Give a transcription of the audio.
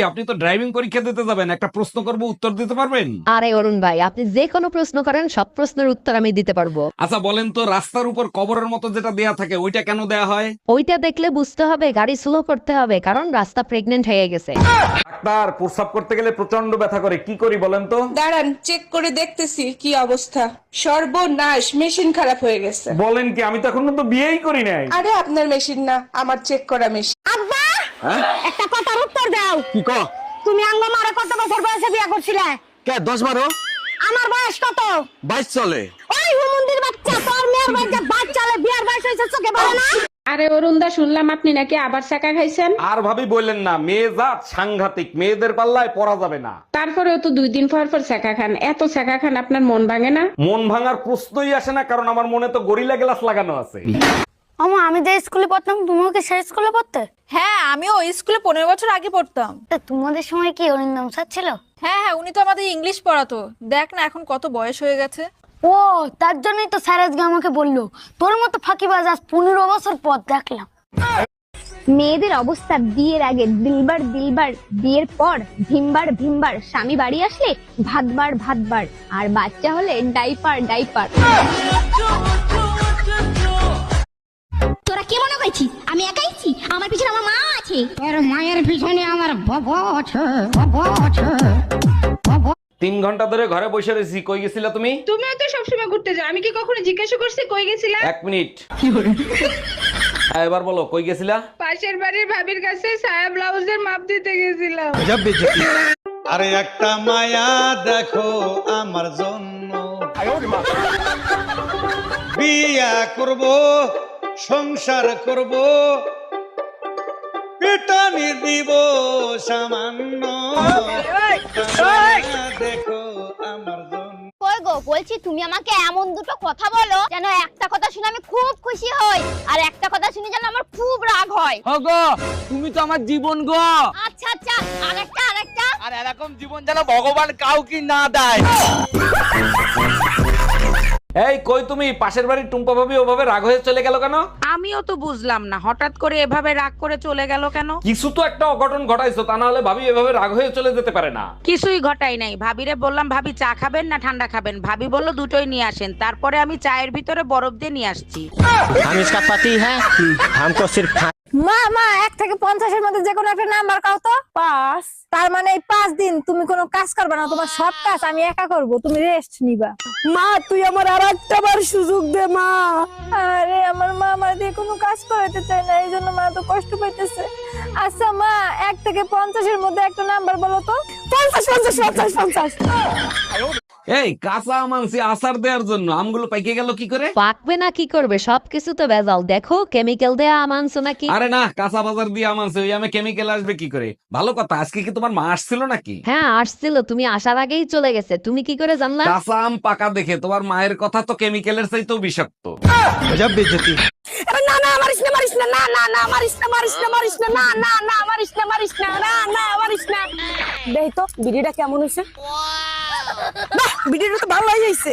আপনি তো ড্রাইভিং পরীক্ষা দিতে যাবেন, একটা প্রশ্ন করব, উত্তর দিতে পারবেন? আরে অরুণ ভাই, আপনি যে কোনো প্রশ্ন করেন, সব প্রশ্নের উত্তর আমি দিতে পারবো। আচ্ছা বলেন তো, রাস্তার উপর কবরের মতো যেটা দেয়া থাকে ওইটা কেন দেয়া হয়? ওইটা দেখলে বুঝতে হবে গাড়ি স্লো করতে হবে, কারণ রাস্তা প্রেগনেন্ট হয়ে গেছে। ডাক্তার, প্রস্রাব করতে গেলে প্রচন্ড ব্যথা করে, কি করি বলেন তো? দাঁড়ান, চেক করে দেখতেছি কি অবস্থা। সর্বনাশ, মেশিন খারাপ হয়ে গেছে। বলেন কি? আমি তো এখনো তো বিয়েই করি নাই। আরে আপনার মেশিন না, আমার চেক করা মেশিন। আব্বা একটা কথার উত্তর দাও। কি ক? তুমি আঙ্গ মারে কত বছর বয়সে বিয়ে করছিলে? কে 10-12? আমার বয়স কত? 22 চলে। ওই হুমুন্দির বাচ্চা, তোর মেয়ের বাচ্চা বাচ্চালে বিয়ার বয়স হয়েছে, চোখে পড়ে না? আরে অরুণদা, শুনলাম আপনি নাকি আবার চাকা খাইছেন। আর ভাবি বললেন না, মেয়ে জাত সাংঘাতিক, মেয়েদের পাল্লায় পড়া যাবে না। তারপরেও তো 2 দিন পর পর চাকা খান, এত চাকা খান আপনার মন ভাঙে না? মন ভাঙার প্রশ্নই আসে না, কারণ আমার মনে তো গরিলা গ্লাস লাগানো আছে। আমা, আমি যে স্কুলে পড়তাম তুমিও কি সেই স্কুলে পড়তে? হ্যাঁ, আমিও ওই স্কুলে 15 বছর আগে পড়তাম। তা তোমাদের সময় কি অরিন্দম স্যার ছিল? হ্যাঁ হ্যাঁ, উনি তো আমাদের ইংলিশ পড়াতো। দেখ না এখন কত বয়স হয়ে গেছে। ও, তার জন্যই তো স্যার আজকে আমাকে বললো তোর মতো ফাঁকিবাজ আজ 15 বছর পর দেখলাম। মেয়েদের অবস্থা বিয়ের আগে দিলবার দিলবার, বিয়ের পর ভিমবার ভিমবার, স্বামী বাড়ি আসলে ভাতবার ভাতবার, আর বাচ্চা হলে ডাইপার ডাইপার। তোরা কি মনে করছিস আমি একাইছি? আমার পিছনে আমার মা আছে। তোর মায়ের পিছনে আমার বাবা আছে, বাবা আছে। 3 ঘন্টা ধরে ঘরে বসে রয়েছি, কই গেছিলা তুমি? তুমিও তো সবসময় ঘুরতে যাও, আমি কি কখনো জিজ্ঞাসা করছি কই গেছিলা? 1 মিনিট। হ্যাঁ, এবার বলো কই গেছিলা? পাশের বাড়ির ভাবির কাছে সায়া ব্লাউজের মাপ দিতে গেছিলাম। আরে একটা মায়া দেখো আমার জন্য, বিয়া করব, সংসার করব, পেটানি দিব সামান্য, দেখো আমার জন্য। কই গো, বলছি তুমি আমাকে এমন দুটো কথা বলো যেন একটা কথা শুনে আমি খুব খুশি হই, আর একটা কথা শুনে যেন আমার খুব রাগ হয়। গো, তুমি তো আমার জীবন গো। আচ্ছা আচ্ছা, আরেকটা আরেকটা। আর এরকম জীবন যেন ভগবান কাউকে না দেয়। এই কই তুমি? পাশের বাড়ির টুম্পা ভাবি ওভাবে রাগ হয়ে চলে গেল কেন? আমিও তো বুঝলাম না, হঠাৎ করে এভাবে রাগ করে চলে গেল কেন? কিছু তো একটা অঘটন ঘটাইছো, তা না হলে ভাবি এভাবে রাগ হয়ে চলে যেতে পারে না। কিছুই ঘটাই নাই। ভাবিরে বললাম ভাবি চা খাবেন না ঠান্ডা খাবেন, ভাবি বলল দুটোই নিয়ে আসেন। তারপরে আমি চায়ের ভিতরে বরফ দিয়ে নিয়ে আসছি। हम इसका पति है, हमको सिर्फ মা মা, 1 থেকে 50 এর মধ্যে যে কোনো একটা নাম্বার কাও তো। 5। তার মানে এই 5 দিন তুমি কোনো কাজ করবে না, তোমার সব কাজ আমি একা করব, তুমি রেস্ট নিবা। মা, তুই আমার আরেকটা বার সুযোগ দে মা। আরে আমার মা আমার দিয়ে কোনো কাজ করাতে চায় না, এইজন্য মা তো কষ্ট পাইতেছে। আচ্ছা মা, 1 থেকে 50 এর মধ্যে একটা নাম্বার বলো তো। 50 50 50 50। এই কাঁচা আম আনছি আচার দেওয়ার জন্য, আমগুলো পাইকে গেল কি করে? পাকবে না কি করবে, সবকিছু তো ভেজাল। দেখো কেমিক্যাল দেয়া আম আনছো নাকি? আরে না, কাঁচা বাজার দিয়ে আম আনছে, ওই আমে কেমিক্যাল আসবে কি করে? ভালো কথা, আজকে কি তোমার মা আসছিল নাকি? হ্যাঁ আসছিল, তুমি আসার আগেই চলে গেছে। তুমি কি করে জানলা? কাঁচা আম পাকা দেখে তোমার মায়ের কথা তো কেমিক্যালের চাইতেও বিষাক্ত। गजब बेइज्जती। না না, মারিস না মারিস না, না না না মারিস না মারিস না মারিস না, না না না মারিস না মারিস না, না না মারিস না। দেখ তো ভিডিওটা কেমন হয়েছে। বাহ, ভিডিওটা তো ভালো হয়েছে।